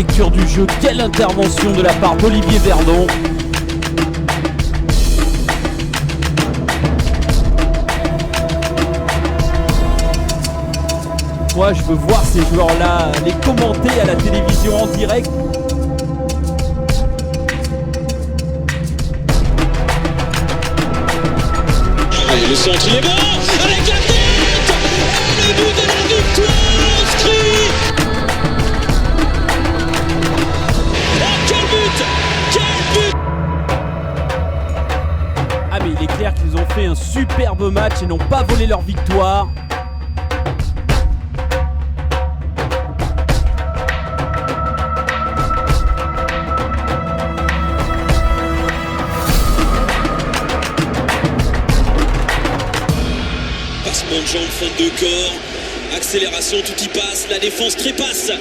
lecture du jeu, quelle intervention de la part d'Olivier Verdon. Moi, je veux voir ces joueurs-là les commenter à la télévision en direct. Allez, le centre, il est bon avec la tête. Le but de la victoire inscrit. Oh, quel but! Quel but! Ah mais il est clair qu'ils ont fait un superbe match et n'ont pas volé leur victoire. Passement de jambes, faute de corps, accélération, tout y passe, la défense trépasse.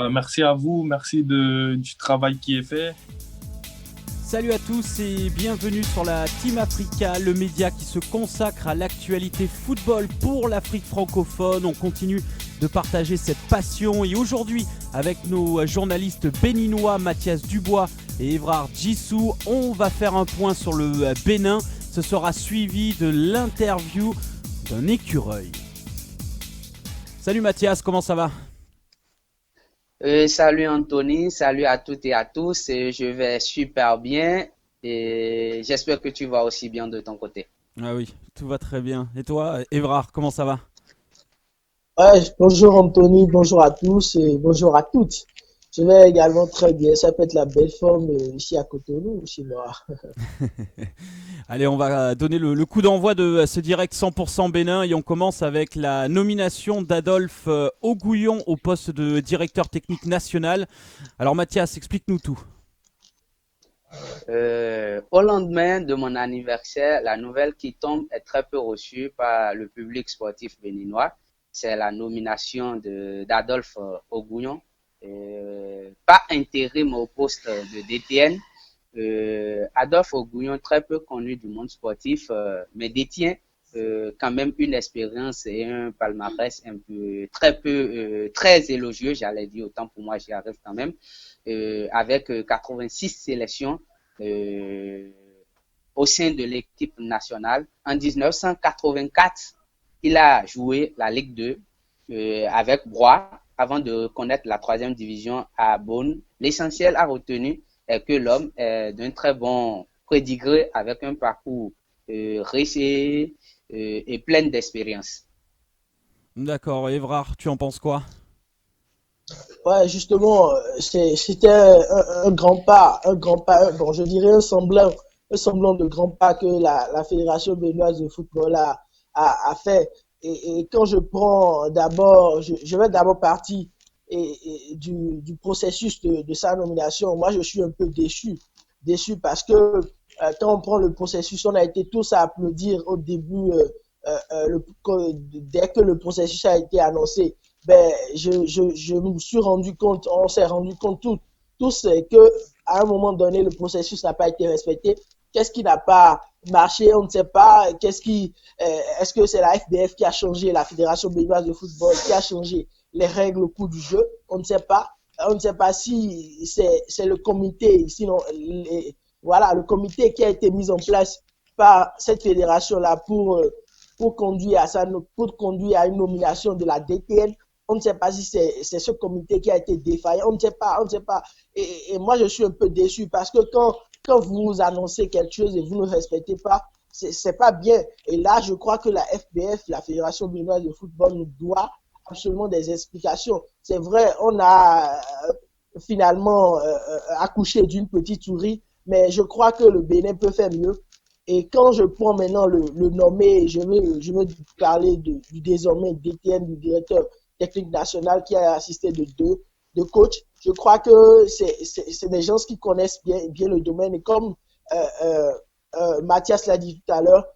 Merci à vous, merci du travail qui est fait. Salut à tous et bienvenue sur la Team Africa, le média qui se consacre à l'actualité football pour l'Afrique francophone. On continue de partager cette passion et aujourd'hui avec nos journalistes béninois Mathias Dubois et Évrard Djissou, on va faire un point sur le Bénin. Ce sera suivi de l'interview d'un écureuil. Salut Mathias, comment ça va ? Salut Anthony, salut à toutes et à tous. Je vais super bien et j'espère que tu vas aussi bien de ton côté. Ah oui, tout va très bien. Et toi, Évrard, comment ça va ? Ouais, bonjour Anthony, bonjour à tous et bonjour à toutes. Je vais également très bien. Ça peut être la belle forme ici à Cotonou ou chez moi. Allez, on va donner le coup d'envoi de ce direct 100% Bénin et on commence avec la nomination d'Adolphe Ogouillon au poste de directeur technique national. Alors Mathias, explique-nous tout. Au lendemain de mon anniversaire, la nouvelle qui tombe est très peu reçue par le public sportif béninois. C'est la nomination d'Adolphe Ogouillon, pas intérim au poste de DTN. Adolphe Ogouillon, très peu connu du monde sportif, mais détient quand même une expérience et un palmarès très élogieux, j'allais dire, autant pour moi j'y arrive quand même, avec 86 sélections au sein de l'équipe nationale. En 1984, il a joué la Ligue 2 avec Broye avant de connaître la 3e division à Beaune. L'essentiel à retenir est que l'homme est d'un très bon pédigré avec un parcours riche et plein d'expérience. D'accord, Évrard, tu en penses quoi ? Ouais, justement, c'était un grand pas, bon, je dirais un semblant de grand pas que la Fédération béninoise de football a fait. Et quand je prends d'abord, je vais d'abord partir du processus de sa nomination. Moi, je suis un peu déçu parce que quand on prend le processus, on a été tous à applaudir au début, dès que le processus a été annoncé. Ben, je me suis rendu compte, on s'est rendu compte tous que à un moment donné, le processus n'a pas été respecté. Qu'est-ce qui n'a pas marché? On ne sait pas. Est-ce que c'est la FBF qui a changé, la Fédération béninoise de football qui a changé les règles au cours du jeu? On ne sait pas. On ne sait pas si c'est le comité, sinon voilà, le comité qui a été mis en place par cette fédération-là pour conduire à une nomination de la DTN. On ne sait pas si c'est ce comité qui a été défaillant. On ne sait pas. Et moi, je suis un peu déçu parce que quand vous annoncez quelque chose et vous ne respectez pas, c'est pas bien. Et là, je crois que la FBF, la Fédération béninoise de football, nous doit absolument des explications. C'est vrai, on a finalement accouché d'une petite souris, mais je crois que le Bénin peut faire mieux. Et quand je prends maintenant le nommé, je veux parler du désormais DTN, du directeur technique national qui a assisté de coach. Je crois que c'est des gens qui connaissent bien le domaine. Et comme Mathias l'a dit tout à l'heure,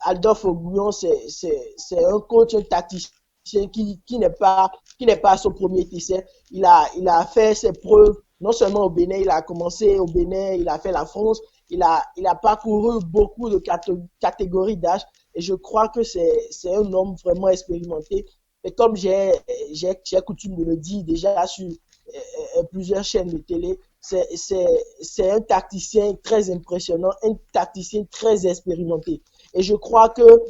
Adolphe Ogouillon, c'est un coach, un tacticien qui n'est pas son premier essai. Il a fait ses preuves Non seulement au Bénin, il a commencé au Bénin, il a fait la France, il a parcouru beaucoup de catégories d'âge et je crois que c'est un homme vraiment expérimenté. Et comme j'ai coutume de le dire déjà sur plusieurs chaînes de télé, c'est un tacticien très impressionnant, un tacticien très expérimenté. Et je crois que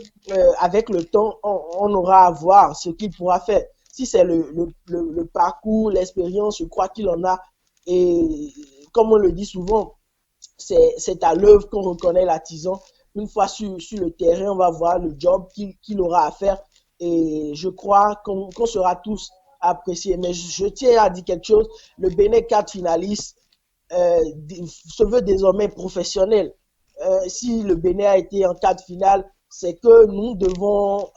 avec le temps, on aura à voir ce qu'il pourra faire. Si c'est le parcours, l'expérience, je crois qu'il en a. Et comme on le dit souvent, c'est à l'œuvre qu'on reconnaît l'artisan. Une fois sur le terrain, on va voir le job qu'il aura à faire. Et je crois qu'on sera tous appréciés. Mais je tiens à dire quelque chose. Le Bénin 4 finaliste se veut désormais professionnel. Si le Bénin a été en quart de finale, c'est que nous devons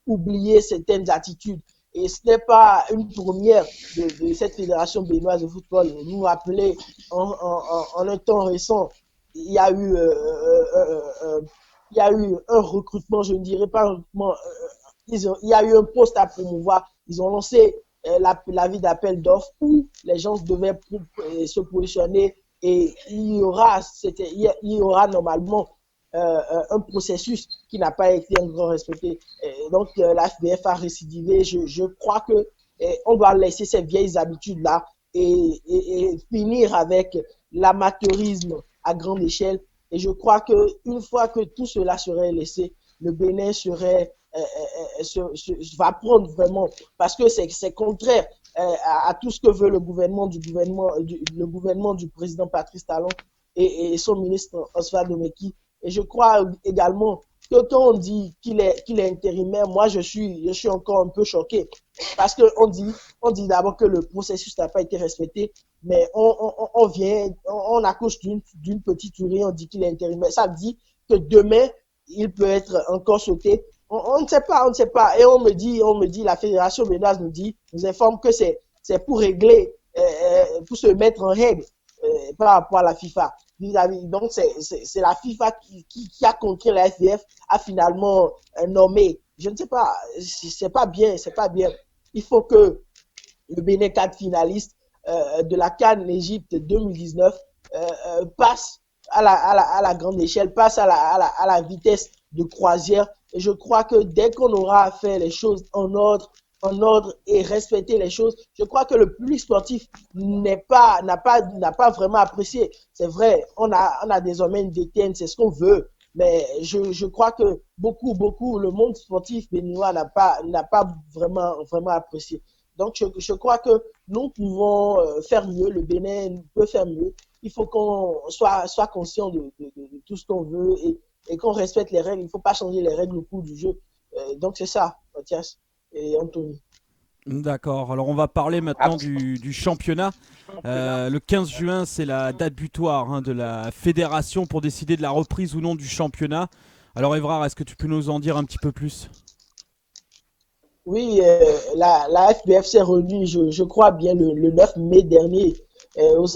oublier certaines attitudes. Et ce n'est pas une première de cette fédération béninoise de football. Nous rappeler en un temps récent, il y a eu un recrutement, je ne dirais pas un recrutement, il y a eu un poste à promouvoir. Ils ont lancé l'avis d'appel d'offres où les gens devaient se positionner et il y aura normalement un processus qui n'a pas été un grand respecté. Donc la FBF a récidivé. Je crois que on doit laisser ces vieilles habitudes-là et finir avec l'amateurisme à grande échelle. Et je crois qu'une fois que tout cela serait laissé, le Bénin va prendre vraiment, parce que c'est contraire à tout ce que veut le gouvernement du président Patrice Talon et son ministre Oswald Omeki. Et je crois également que quand on dit qu'il est intérimaire, moi je suis encore un peu choqué parce que on dit d'abord que le processus n'a pas été respecté, mais on accouche d'une petite urine, on dit qu'il est intérimaire. Ça dit que demain il peut être encore sauté. On ne sait pas. Et on me dit, la fédération béninoise nous informe que c'est pour régler, pour se mettre en règle par rapport à la FIFA. Donc c'est la FIFA qui a contraint la FBF à finalement nommer. Je ne sais pas, c'est pas bien. Il faut que le Bénin 4 finaliste de la CAN Égypte 2019 passe à la grande échelle, passe à la vitesse de croisière. Et je crois que dès qu'on aura fait les choses en ordre et respecter les choses, je crois que le public sportif n'a pas vraiment apprécié. C'est vrai, on a désormais une DTN, c'est ce qu'on veut, mais je crois que beaucoup, le monde sportif béninois n'a pas vraiment apprécié. Donc, je crois que nous pouvons faire mieux, le Bénin peut faire mieux. Il faut qu'on soit conscient de tout ce qu'on veut et qu'on respecte les règles. Il ne faut pas changer les règles au cours du jeu. Donc, c'est ça, Mathias et Anthony. D'accord, alors on va parler maintenant du championnat. Le 15 juin, c'est la date butoir de la fédération pour décider de la reprise ou non du championnat. Alors Évrard, est-ce que tu peux nous en dire un petit peu plus ? Oui, la FBF s'est réunie, je crois bien, le 9 mai dernier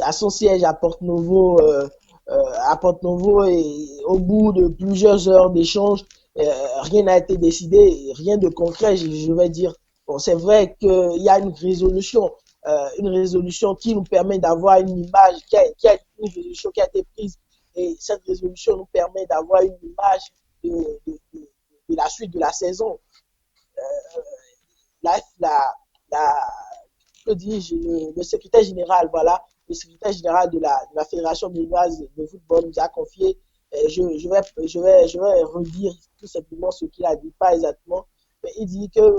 à son siège à Porto-Novo. Et au bout de plusieurs heures d'échange, rien n'a été décidé, rien de concret, je vais dire. Bon, c'est vrai qu'il y a une résolution qui nous permet d'avoir une image, une résolution qui a été prise, et cette résolution nous permet d'avoir une image de la suite de la saison. Le secrétaire général, voilà, le secrétaire général de la Fédération béninoise de football nous a confié. Je vais redire tout simplement ce qu'il a dit, pas exactement, mais il dit que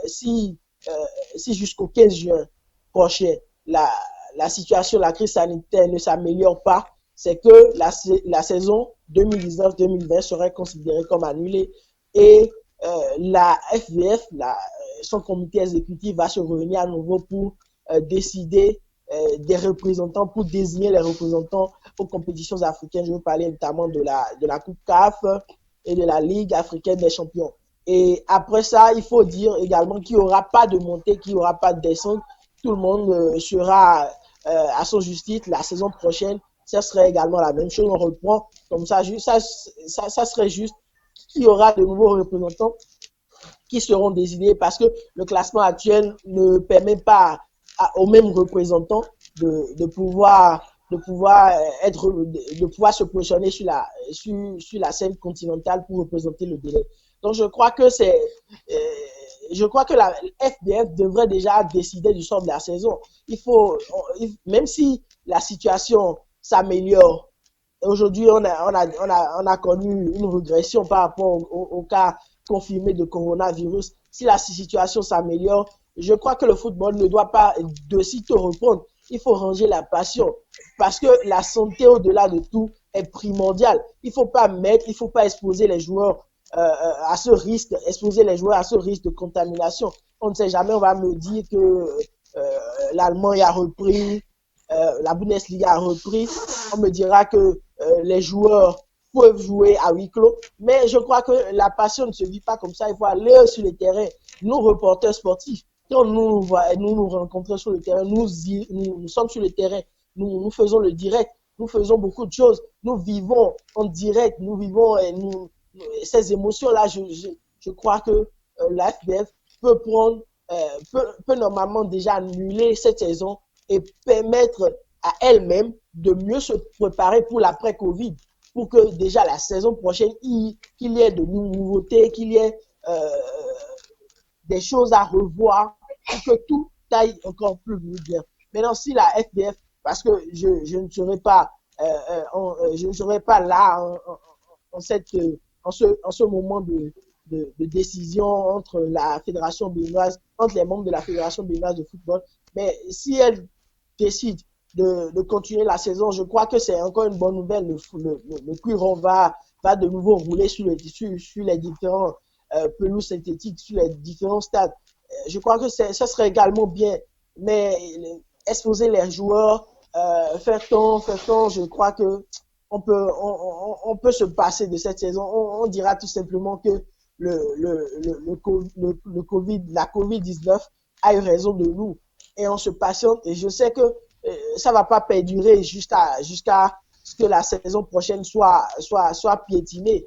si jusqu'au 15 juin prochain, la situation, la crise sanitaire ne s'améliore pas, c'est que la saison 2019-2020 serait considérée comme annulée et la FVF, son comité exécutif va se réunir à nouveau pour décider des représentants, pour désigner les représentants aux compétitions africaines. Je veux parler notamment de la Coupe CAF et de la Ligue africaine des champions. Et après ça, il faut dire également qu'il n'y aura pas de montée, qu'il n'y aura pas de descente. Tout le monde sera à son juste titre la saison prochaine. Ça serait également la même chose. On reprend comme ça. Ça serait juste qu'il y aura de nouveaux représentants qui seront désignés parce que le classement actuel ne permet pas aux mêmes représentants de pouvoir de pouvoir se positionner sur la scène continentale pour représenter le délai. Donc je crois que la FDF devrait déjà décider du sort de la saison. Même si la situation s'améliore, aujourd'hui on a connu une régression par rapport au cas confirmé de coronavirus. Si la situation s'améliore, je crois que le football ne doit pas de sitôt reprendre. Il faut ranger la passion parce que la santé au-delà de tout est primordiale. Il faut pas exposer les joueurs à ce risque, de contamination. On ne sait jamais, on va me dire que l'Allemagne a repris, la Bundesliga a repris. On me dira que les joueurs peuvent jouer à huis clos. Mais je crois que la passion ne se vit pas comme ça. Il faut aller sur le terrain. Nous, reporters sportifs, quand nous rencontrons sur le terrain, nous sommes sur le terrain, nous faisons le direct, nous faisons beaucoup de choses, nous vivons en direct, nous vivons ces émotions-là. Je crois que la FDF peut normalement déjà annuler cette saison et permettre à elle-même de mieux se préparer pour l'après-Covid, pour que déjà la saison prochaine, qu'il y ait de nouveautés, qu'il y ait des choses à revoir, pour que tout aille encore plus bien. Maintenant, si la FDF, parce que je ne serai pas là en ce moment de décision entre la fédération béninoise, entre les membres de la fédération béninoise de football, mais si elle décide de continuer la saison, je crois que c'est encore une bonne nouvelle. Le Cuiron va de nouveau rouler sur les différents pelouses synthétiques, sur les différents stades. Je crois que ça serait également bien, mais exposer les joueurs, faire temps, je crois que on peut se passer de cette saison. On dira tout simplement que la COVID-19 a eu raison de nous et on se patiente. Et je sais que ça va pas perdurer jusqu'à ce que la saison prochaine soit piétinée.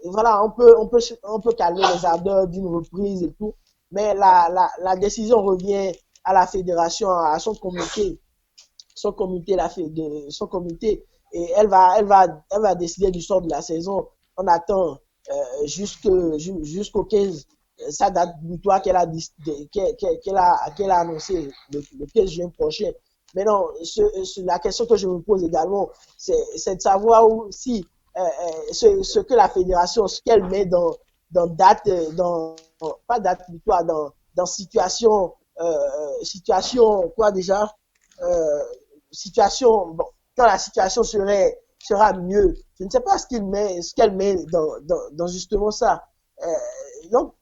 Et voilà, on peut calmer les ardeurs d'une reprise et tout, mais la décision revient à la fédération, à son comité, et elle va décider du sort de la saison. On attend jusqu'au 15, sa date butoir qu'elle a annoncé le 15 juin prochain. Mais non, la question que je me pose également, c'est de savoir si ce que la fédération, ce qu'elle met dans pas date butoir, dans situation quoi déjà, situation, bon, quand la situation sera mieux. Je ne sais pas ce qu'elle met dans justement ça. Donc,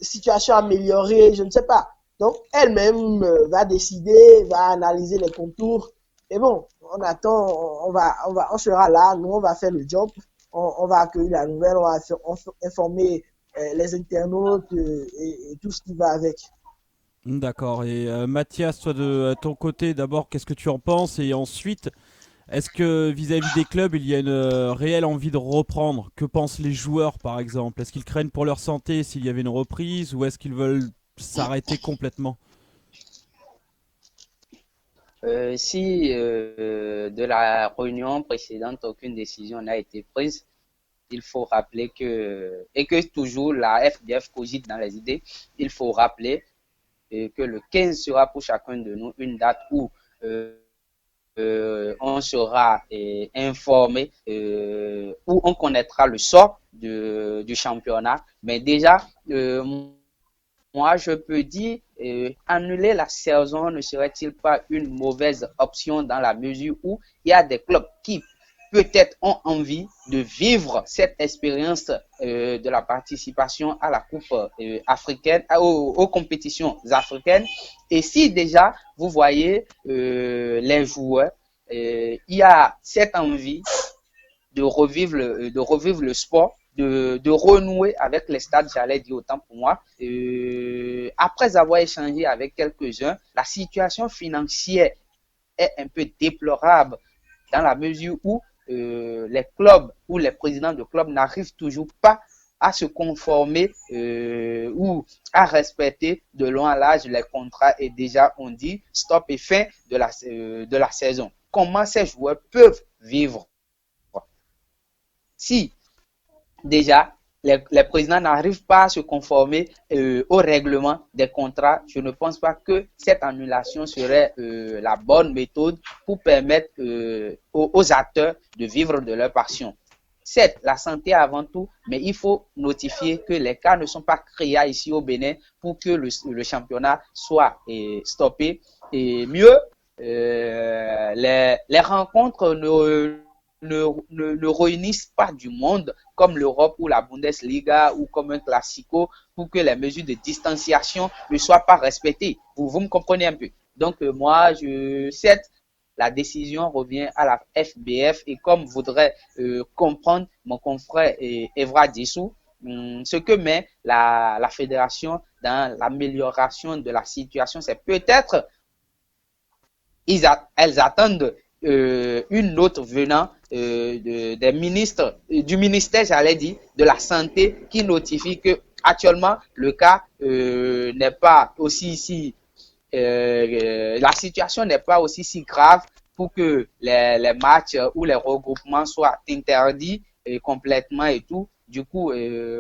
situation améliorée, je ne sais pas. Donc, elle-même va décider, va analyser les contours. Et bon, on attend, on sera là, nous, on va faire le job, on va accueillir la nouvelle, on va informer les internautes et tout ce qui va avec. D'accord. Et Mathias, toi de ton côté, d'abord, qu'est-ce que tu en penses? Et ensuite, est-ce que vis-à-vis des clubs, il y a une réelle envie de reprendre? Que pensent les joueurs, par exemple? Est-ce qu'ils craignent pour leur santé s'il y avait une reprise ou est-ce qu'ils veulent s'arrêter complètement? Si de la réunion précédente, aucune décision n'a été prise, il faut rappeler et que toujours la FDF cogite dans les idées, il faut rappeler que le 15 sera pour chacun de nous une date où on sera informé, où on connaîtra le sort du championnat. Mais déjà, moi, je peux dire, annuler la saison ne serait-il pas une mauvaise option dans la mesure où il y a des clubs qui peut-être ont envie de vivre cette expérience de la participation à la Coupe africaine, aux compétitions africaines. Et si déjà, vous voyez les joueurs, il y a cette envie de revivre le sport, de renouer avec les stades, j'allais dire autant pour moi. Après avoir échangé avec quelques-uns, la situation financière est un peu déplorable dans la mesure où les clubs ou les présidents de clubs n'arrivent toujours pas à se conformer ou à respecter de loin l'âge les contrats et déjà on dit stop et fin de la saison. Comment ces joueurs peuvent vivre si déjà les présidents n'arrivent pas à se conformer au règlement des contrats? Je ne pense pas que cette annulation serait la bonne méthode pour permettre aux acteurs de vivre de leur passion. Certes, la santé avant tout, mais il faut notifier que les cas ne sont pas créés ici au Bénin pour que le championnat soit stoppé. Et mieux, les rencontres ne réunissent pas du monde comme l'Europe ou la Bundesliga ou comme un Classico pour que les mesures de distanciation ne soient pas respectées. Vous me comprenez un peu. Donc moi, certes, la décision revient à la FBF et comme voudrait comprendre mon confrère Evra Dissou, ce que met la fédération dans l'amélioration de la situation, c'est peut-être elles attendent une note venant des ministres, du ministère, j'allais dire, de la santé qui notifie que actuellement le cas n'est pas aussi la situation n'est pas aussi si grave pour que les matchs ou les regroupements soient interdits complètement et tout. Du coup,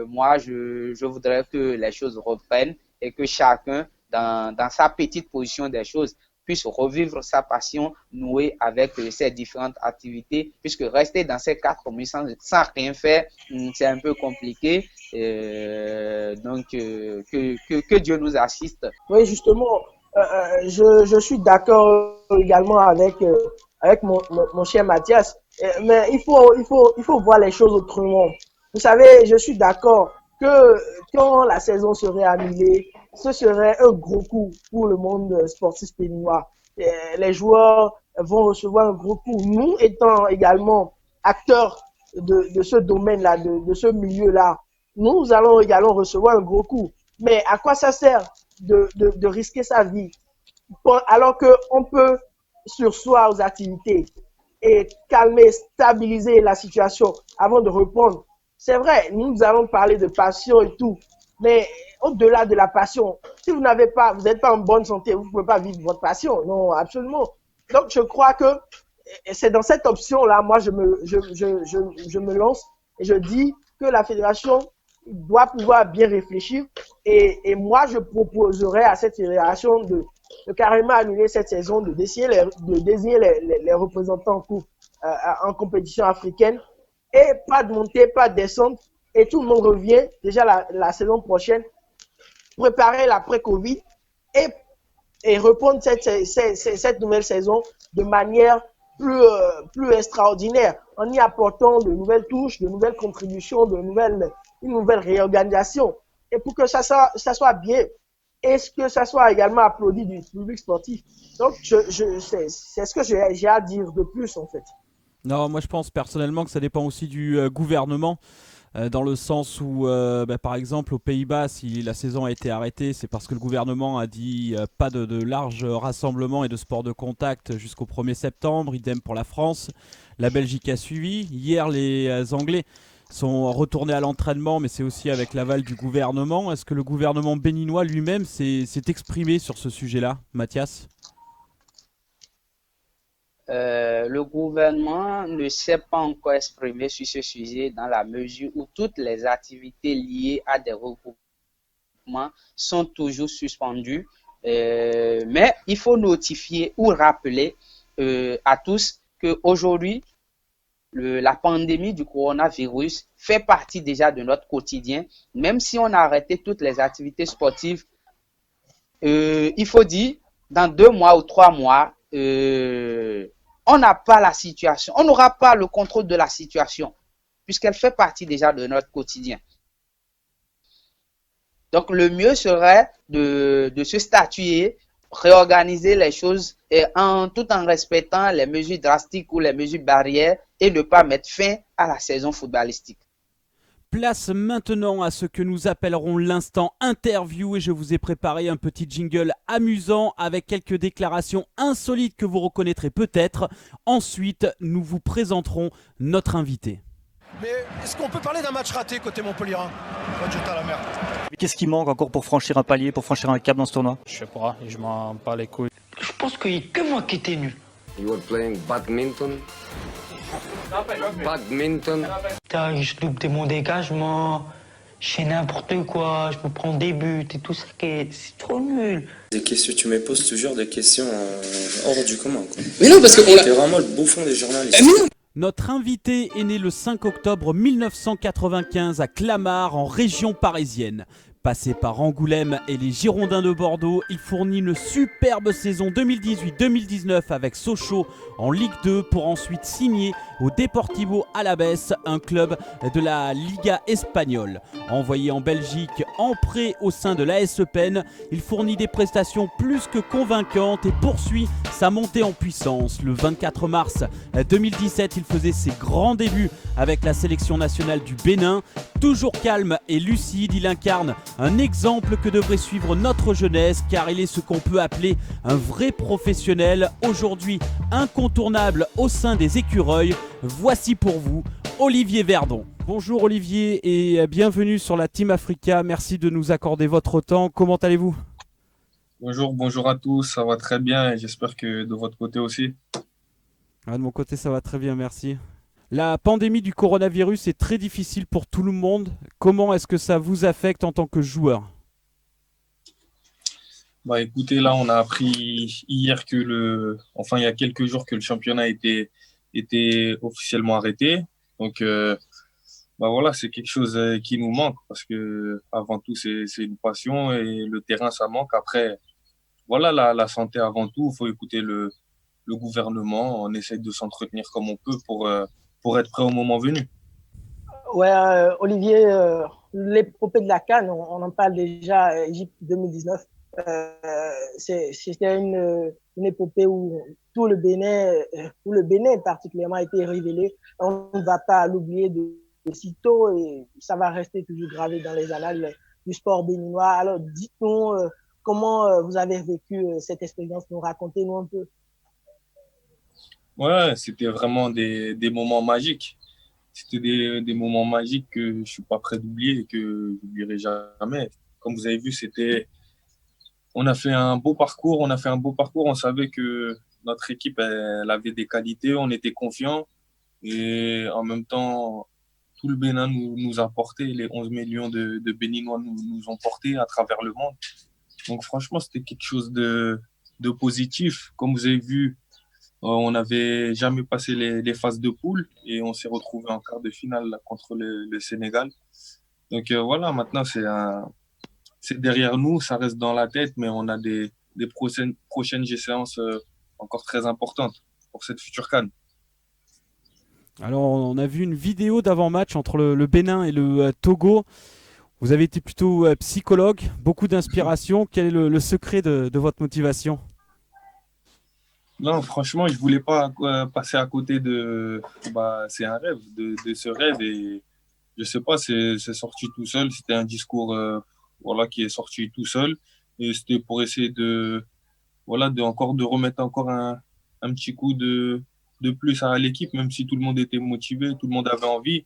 moi, je voudrais que les choses reprennent et que chacun, dans sa petite position des choses, puisse revivre sa passion nouée avec ces différentes activités, puisque rester dans ces 4 mois sans rien faire, c'est un peu compliqué. Donc, que Dieu nous assiste. Oui, justement, je suis d'accord également avec mon cher Mathias, mais il faut voir les choses autrement. Vous savez, je suis d'accord que quand la saison serait annulée, ce serait un gros coup pour le monde sportif béninois. Les joueurs vont recevoir un gros coup. Nous étant également acteurs de ce domaine-là, de ce milieu-là, nous allons également recevoir un gros coup. Mais à quoi ça sert de risquer sa vie alors qu'on peut surseoir aux activités et calmer, stabiliser la situation avant de reprendre? C'est vrai, nous allons parler de passion et tout, mais au-delà de la passion, si vous n'êtes pas en bonne santé, vous ne pouvez pas vivre votre passion. Non, absolument. Donc, je crois que c'est dans cette option-là, moi, je me lance et je dis que la fédération doit pouvoir bien réfléchir et moi, je proposerais à cette fédération de carrément annuler cette saison, de désigner les représentants en compétition africaine et pas de montée, pas de descente et tout le monde revient déjà la saison prochaine, préparer l'après-Covid et reprendre cette nouvelle saison de manière plus extraordinaire en y apportant de nouvelles touches, de nouvelles contributions, une nouvelle réorganisation et pour que ça soit bien et que ça soit également applaudi du public sportif. Donc, c'est ce que j'ai à dire de plus en fait. Non, moi je pense personnellement que ça dépend aussi du gouvernement. Dans le sens où, par exemple, aux Pays-Bas, si la saison a été arrêtée, c'est parce que le gouvernement a dit pas de larges rassemblements et de sport de contact jusqu'au 1er septembre. Idem pour la France. La Belgique a suivi. Hier, les Anglais sont retournés à l'entraînement, mais c'est aussi avec l'aval du gouvernement. Est-ce que le gouvernement béninois lui-même s'est exprimé sur ce sujet-là, Mathias ? Le gouvernement ne s'est pas encore exprimé sur ce sujet dans la mesure où toutes les activités liées à des regroupements sont toujours suspendues. Mais il faut notifier ou rappeler à tous qu'aujourd'hui, la pandémie du coronavirus fait partie déjà de notre quotidien. Même si on a arrêté toutes les activités sportives, il faut dire, dans 2 mois ou 3 mois, on n'a pas la situation, on n'aura pas le contrôle de la situation, puisqu'elle fait partie déjà de notre quotidien. Donc, le mieux serait de se statuer, réorganiser les choses tout en respectant les mesures drastiques ou les mesures barrières et ne pas mettre fin à la saison footballistique. Place maintenant à ce que nous appellerons l'instant interview et je vous ai préparé un petit jingle amusant avec quelques déclarations insolites que vous reconnaîtrez peut-être. Ensuite, nous vous présenterons notre invité. Mais est-ce qu'on peut parler d'un match raté côté Montpellierin? Jeter à la merde. Qu'est-ce qui manque encore pour franchir un palier, pour franchir un cap dans ce tournoi? Je sais pas, je m'en bats les couilles. Je pense qu'il n'y a que moi qui étais nul. You were playing badminton. Badminton. Putain, je loupe mon dégagement, je fais n'importe quoi, je me prends des buts et tout ça, c'est trop nul. Des questions, tu me poses toujours des questions hors du commun, quoi. Mais non, parce que t'es vraiment le bouffon des journalistes. Notre invité est né le 5 octobre 1995 à Clamart, en région parisienne. Passé par Angoulême et les Girondins de Bordeaux, il fournit une superbe saison 2018-2019 avec Sochaux en Ligue 2 pour ensuite signer au Deportivo Alavés, un club de la Liga espagnole. Envoyé en Belgique en prêt au sein de l'AS Eupen, il fournit des prestations plus que convaincantes et poursuit sa montée en puissance. Le 24 mars 2017, il faisait ses grands débuts avec la sélection nationale du Bénin. Toujours calme et lucide, il incarne un exemple que devrait suivre notre jeunesse, car il est ce qu'on peut appeler un vrai professionnel, aujourd'hui incontournable au sein des écureuils. Voici pour vous Olivier Verdon. Bonjour Olivier et bienvenue sur la Team Africa. Merci de nous accorder votre temps. Comment allez-vous? Bonjour à tous, ça va très bien et j'espère que de votre côté aussi. De mon côté, ça va très bien, merci. La pandémie du coronavirus est très difficile pour tout le monde. Comment est-ce que ça vous affecte en tant que joueur? Écoutez, là, on a appris hier il y a quelques jours que le championnat était officiellement arrêté. Donc, voilà, c'est quelque chose qui nous manque parce que avant tout, c'est une passion et le terrain, ça manque. Après, voilà, la santé avant tout. Il faut écouter le gouvernement. On essaie de s'entretenir comme on peut pour être prêt au moment venu. Ouais, Olivier, l'épopée de la CAN, on en parle déjà, Égypte 2019. C'était une épopée où tout le Bénin particulièrement a été révélé. On ne va pas l'oublier de sitôt et ça va rester toujours gravé dans les annales du sport béninois. Alors, dites-nous comment vous avez vécu cette expérience, nous racontez-nous un peu. Ouais, c'était vraiment des moments magiques. C'était des moments magiques que je ne suis pas prêt d'oublier et que je n'oublierai jamais. Comme vous avez vu, on a fait un beau parcours. On savait que notre équipe, elle avait des qualités. On était confiants. Et en même temps, tout le Bénin nous a porté. Les 11 millions de Béninois nous ont portés à travers le monde. Donc franchement, c'était quelque chose de positif. Comme vous avez vu, on n'avait jamais passé les phases de poule et on s'est retrouvé en quart de finale là, contre le Sénégal. Donc voilà, maintenant c'est derrière nous, ça reste dans la tête, mais on a des prochaines échéances encore très importantes pour cette future CAN. Alors, on a vu une vidéo d'avant-match entre le Bénin et le Togo. Vous avez été plutôt psychologue, beaucoup d'inspiration. Quel est le secret de votre motivation? Non, franchement, je ne voulais pas passer à côté c'est un rêve, de ce rêve. Et je ne sais pas, c'est sorti tout seul. C'était un discours qui est sorti tout seul. Et c'était pour essayer de remettre encore un petit coup de plus à l'équipe, même si tout le monde était motivé, tout le monde avait envie.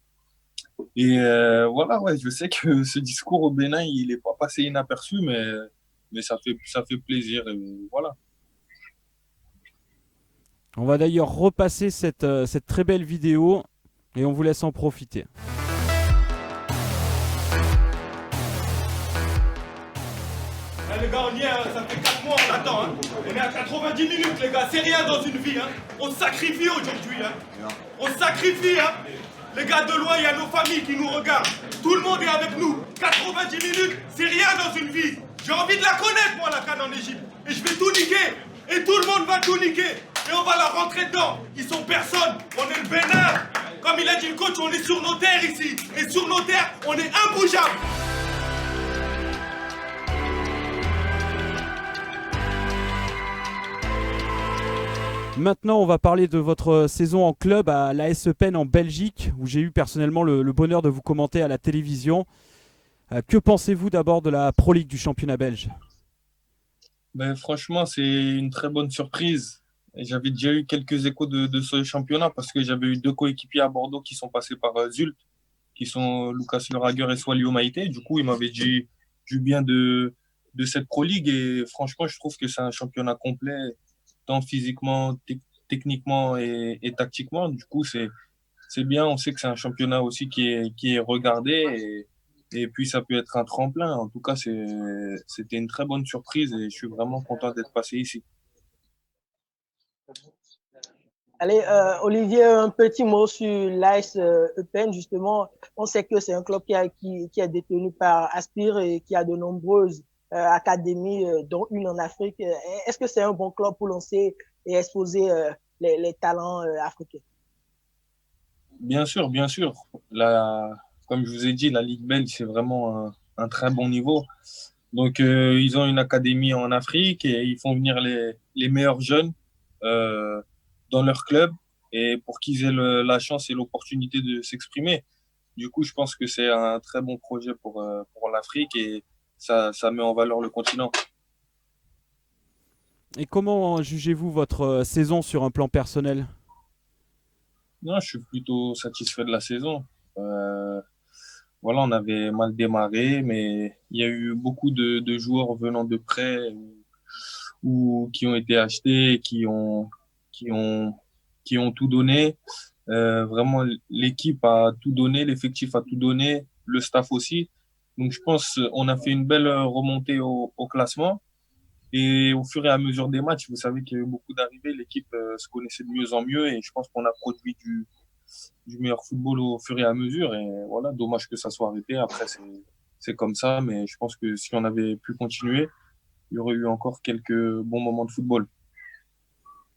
Et je sais que ce discours au Bénin, il n'est pas passé inaperçu, mais ça fait plaisir. Et voilà. On va d'ailleurs repasser cette très belle vidéo et on vous laisse en profiter. Les gars, on y est, ça fait 4 mois, on attend. On est à 90 minutes, les gars, c'est rien dans une vie. On sacrifie aujourd'hui. On sacrifie. Les gars, de loin, il y a nos familles qui nous regardent. Tout le monde est avec nous. 90 minutes, c'est rien dans une vie. J'ai envie de la connaître, moi, la CAN en Égypte. Et je vais tout niquer. Et tout le monde va tout niquer. Et on va la rentrer dedans. Ils sont personne. On est le Bénin. Comme il a dit le coach, on est sur nos terres ici. Et sur nos terres, on est imbougeable. Maintenant, on va parler de votre saison en club à l'AS Eupen en Belgique, où j'ai eu personnellement le bonheur de vous commenter à la télévision. Que pensez-vous d'abord de la Pro League du championnat belge? Franchement, c'est une très bonne surprise. Et j'avais déjà eu quelques échos de ce championnat parce que j'avais eu deux coéquipiers à Bordeaux qui sont passés par Zult, qui sont Lucas Leraguer et Swalio Maïté. Du coup, ils m'avaient dit du bien de cette Pro League et franchement, je trouve que c'est un championnat complet, tant physiquement, techniquement et tactiquement. Du coup, c'est bien. On sait que c'est un championnat aussi qui est regardé et puis ça peut être un tremplin. En tout cas, c'était une très bonne surprise et je suis vraiment content d'être passé ici. Allez, Olivier, un petit mot sur l'AS Eupen, justement. On sait que c'est un club qui est détenu par Aspire et qui a de nombreuses académies, dont une en Afrique. Est-ce que c'est un bon club pour lancer et exposer les talents africains? Bien sûr, bien sûr. Comme je vous ai dit, la Ligue belge, c'est vraiment un très bon niveau. Donc, ils ont une académie en Afrique et ils font venir les meilleurs jeunes dans leur club et pour qu'ils aient la chance et l'opportunité de s'exprimer. Du coup, je pense que c'est un très bon projet pour l'Afrique et ça met en valeur le continent. Et comment jugez-vous votre saison sur un plan personnel? Non, je suis plutôt satisfait de la saison. Voilà, on avait mal démarré, mais il y a eu beaucoup de joueurs venant de près ou qui ont été achetés, qui ont, qui ont tout donné. Vraiment, l'équipe a tout donné, l'effectif a tout donné, le staff aussi. Donc, je pense on a fait une belle remontée au classement. Et au fur et à mesure des matchs, vous savez qu'il y a eu beaucoup d'arrivées, l'équipe se connaissait de mieux en mieux et je pense qu'on a produit du meilleur football au fur et à mesure. Et voilà, dommage que ça soit arrêté. Après, c'est comme ça, mais je pense que si on avait pu continuer, il y aurait eu encore quelques bons moments de football.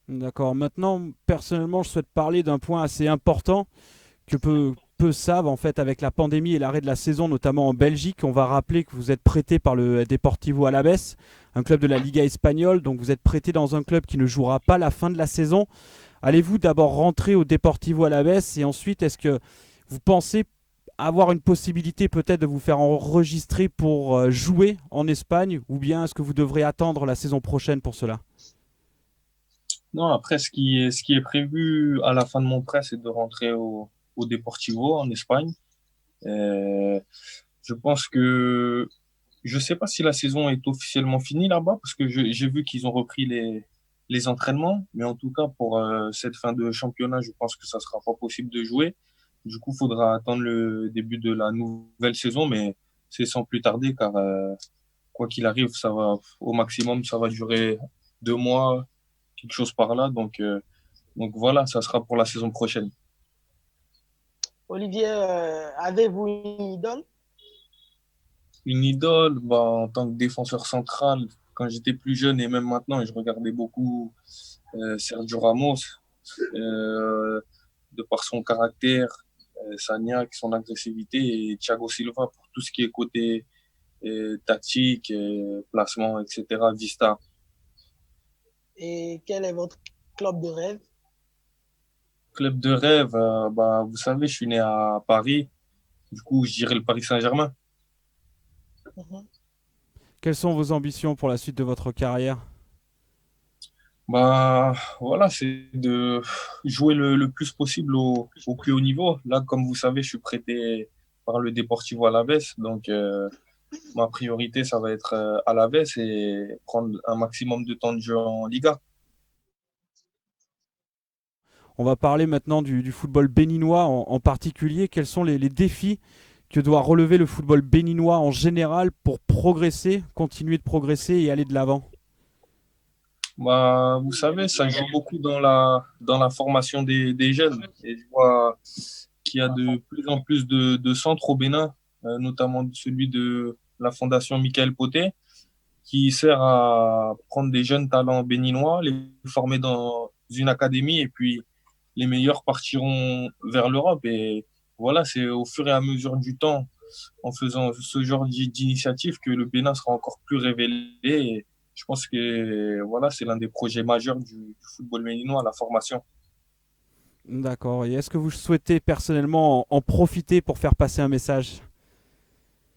D'accord. Maintenant, personnellement, je souhaite parler d'un point assez important que peu savent en fait avec la pandémie et l'arrêt de la saison, notamment en Belgique. On va rappeler que vous êtes prêté par le Deportivo Alavés, un club de la Liga espagnole. Donc vous êtes prêté dans un club qui ne jouera pas la fin de la saison. Allez-vous d'abord rentrer au Deportivo Alavés et ensuite est-ce que vous pensez avoir une possibilité peut-être de vous faire enregistrer pour jouer en Espagne ou bien est-ce que vous devrez attendre la saison prochaine pour cela? Non, après, ce qui est prévu à la fin de mon prêt, c'est de rentrer au Deportivo en Espagne. Euh, je pense que je sais pas si la saison est officiellement finie là-bas parce que j'ai vu qu'ils ont repris les entraînements, mais en tout cas pour cette fin de championnat, je pense que ça sera pas possible de jouer. Du coup, il faudra attendre le début de la nouvelle saison, mais c'est sans plus tarder car quoi qu'il arrive, ça va au maximum, ça va durer 2 mois, quelque chose par là. Donc voilà, ça sera pour la saison prochaine. Olivier, avez-vous une idole? Une idole, bah, en tant que défenseur central, quand j'étais plus jeune et même maintenant, et je regardais beaucoup Sergio Ramos, de par son caractère, Sagnac, son agressivité, et Thiago Silva pour tout ce qui est côté tactique, placement, etc., vista. Et quel est votre club de rêve? Club de rêve, bah, vous savez, je suis né à Paris, du coup, je dirais le Paris Saint-Germain. Quelles sont vos ambitions pour la suite de votre carrière? Bah, voilà, c'est de jouer le plus possible au plus haut niveau. Là, comme vous savez, je suis prêté par le Deportivo Alavés, donc ma priorité, ça va être Alavés et prendre un maximum de temps de jeu en Liga. On va parler maintenant du football béninois en particulier. Quels sont les défis que doit relever le football béninois en général pour progresser, continuer de progresser et aller de l'avant? Bah, vous savez, ça joue beaucoup dans la formation des jeunes. Et je vois qu'il y a de plus en plus de centres au Bénin, notamment celui de la Fondation Michael Poté, qui sert à prendre des jeunes talents béninois, les former dans une académie et puis les meilleurs partiront vers l'Europe. Et voilà, c'est au fur et à mesure du temps, en faisant ce genre d'initiative, que le Bénin sera encore plus révélé. Et je pense que voilà, c'est l'un des projets majeurs du football béninois, la formation. D'accord. Et est-ce que vous souhaitez personnellement en profiter pour faire passer un message?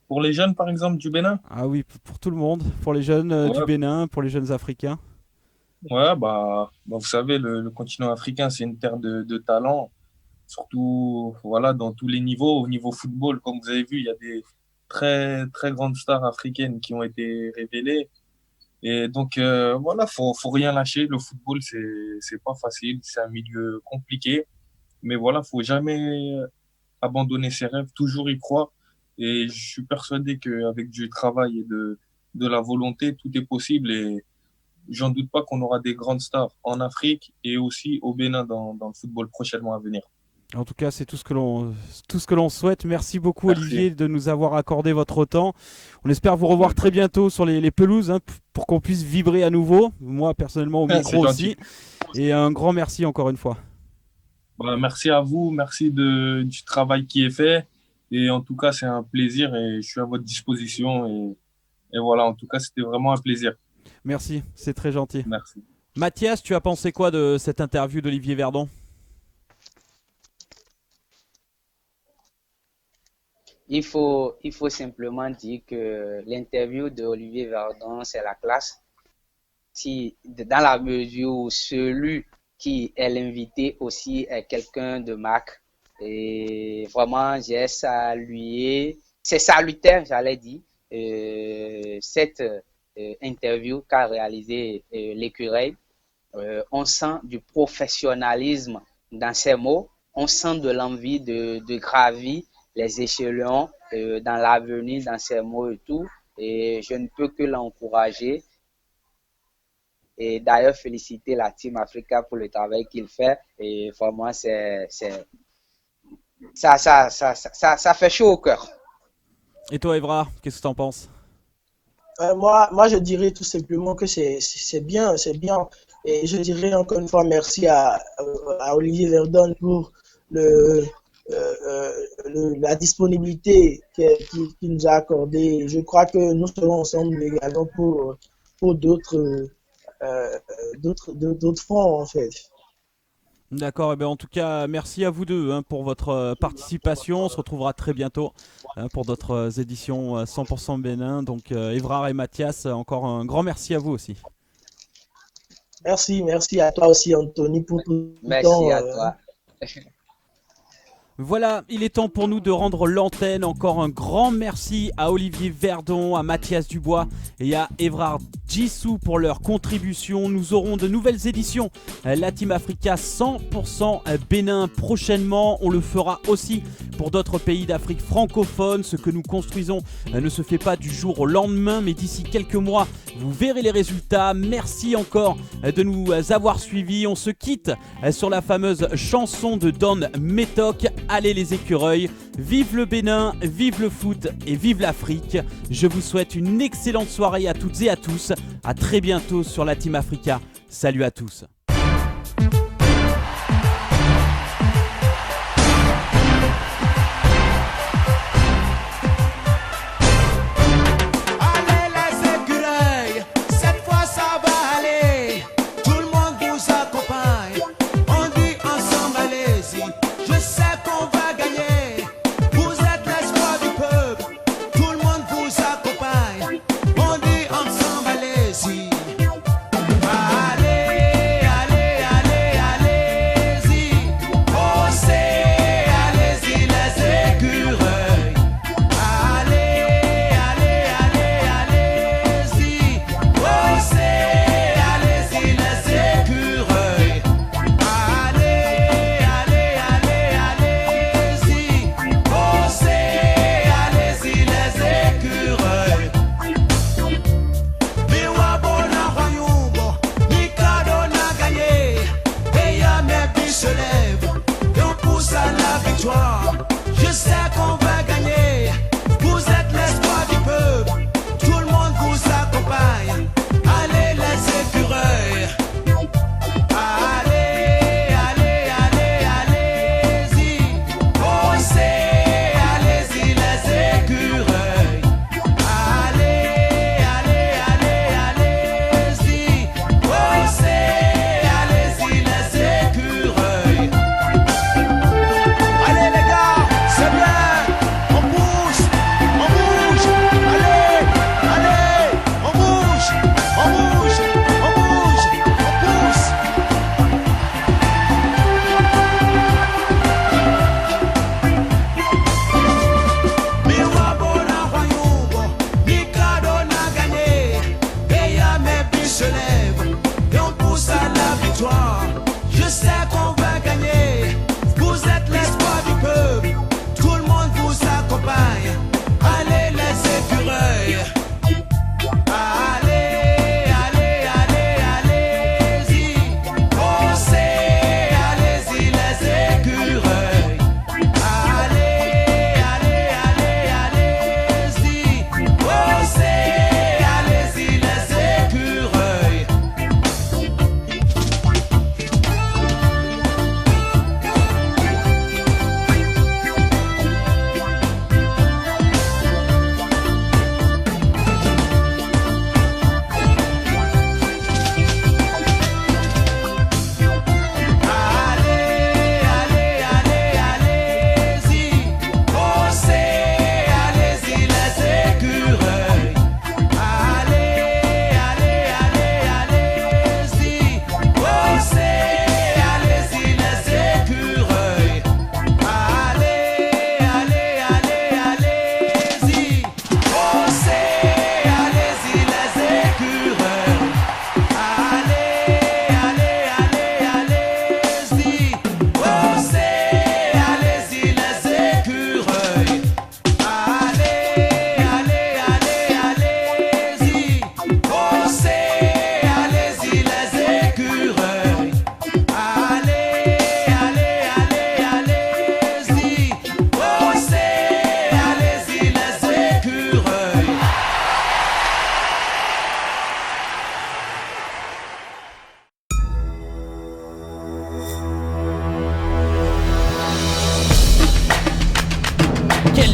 Pour les jeunes, par exemple, du Bénin? Ah oui, pour tout le monde, pour les jeunes du Ouais. Bénin, pour les jeunes africains. Ouais, vous savez, le continent africain, c'est une terre de talent, surtout voilà, dans tous les niveaux. Au niveau football, comme vous avez vu, il y a des très, très grandes stars africaines qui ont été révélées. Et donc, voilà, faut rien lâcher. Le football, c'est pas facile, c'est un milieu compliqué. Mais voilà, faut jamais abandonner ses rêves, toujours y croire. Et je suis persuadé qu'avec du travail et de la volonté, tout est possible. Et j'en doute pas qu'on aura des grandes stars en Afrique et aussi au Bénin dans le football prochainement à venir. En tout cas, c'est tout ce que l'on souhaite. Merci beaucoup, Merci. Olivier, de nous avoir accordé votre temps. On espère vous revoir très bientôt sur les pelouses, hein, pour qu'on puisse vibrer à nouveau. Moi, personnellement, au micro aussi. Et un grand merci encore une fois. Merci à vous, merci du travail qui est fait. Et en tout cas, c'est un plaisir et je suis à votre disposition. Et voilà, en tout cas, c'était vraiment un plaisir. Merci, c'est très gentil. Merci. Mathias, tu as pensé quoi de cette interview d'Olivier Verdon ? Il faut simplement dire que l'interview d'Olivier Verdon, c'est la classe. Dans la mesure où celui qui est l'invité aussi est quelqu'un de marque. Et vraiment, j'ai salué, c'est salutaire, j'allais dire, cette interview qu'a réalisé l'écureuil. On sent du professionnalisme dans ses mots, on sent de l'envie de gravir les échelons dans l'avenir, dans ses mots et tout. Et je ne peux que l'encourager. Et d'ailleurs, féliciter la Team Africa pour le travail qu'il fait. Et vraiment, ça fait chaud au cœur. Et toi, Evra, qu'est-ce que tu en penses ? Moi, je dirais tout simplement que c'est bien, c'est bien. Et je dirais encore une fois merci à Olivier Verdon pour la disponibilité qu'il nous a accordée. Je crois que nous serons ensemble également pour d'autres fronts, en fait. D'accord, et bien en tout cas, merci à vous deux, hein, pour votre participation. On se retrouvera très bientôt, hein, pour d'autres éditions 100% Bénin. Donc, Évrard et Mathias, encore un grand merci à vous aussi. Merci à toi aussi, Anthony, pour tout le temps. Merci à toi. Voilà, il est temps pour nous de rendre l'antenne. Encore un grand merci à Olivier Verdon, à Mathias Dubois et à Évrard Djissou pour leur contribution. Nous aurons de nouvelles éditions La Team Africa 100% Bénin prochainement. On le fera aussi pour d'autres pays d'Afrique francophone. Ce que nous construisons ne se fait pas du jour au lendemain, mais d'ici quelques mois, vous verrez les résultats. Merci encore de nous avoir suivis. On se quitte sur la fameuse chanson de Don Métoc. Allez les écureuils, vive le Bénin, vive le foot et vive l'Afrique. Je vous souhaite une excellente soirée à toutes et à tous. À très bientôt sur la Team Africa. Salut à tous. Allez, allez, allez,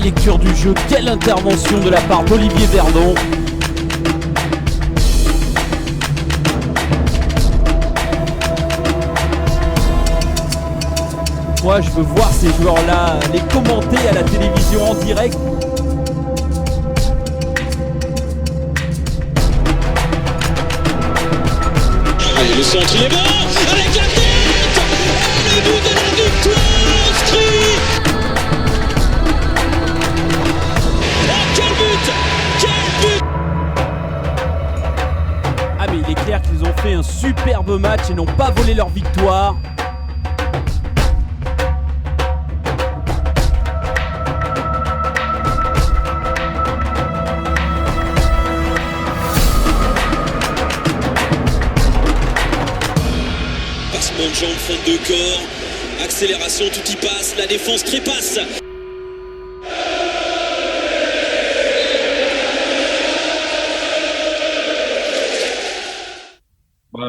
Quelle lecture du jeu, quelle intervention de la part d'Olivier Verdon. Moi, je veux voir ces joueurs-là les commenter à la télévision en direct. Allez, le centre, il est bon, avec la tête, et le but de la victoire inscrit. Oh, quel but, quel but. Ah mais il est clair qu'ils ont fait un superbe match et n'ont pas volé leur victoire. Passement de jambes, faute de corps, accélération, tout y passe, la défense trépasse.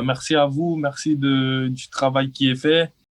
Merci à vous, merci du travail qui est fait.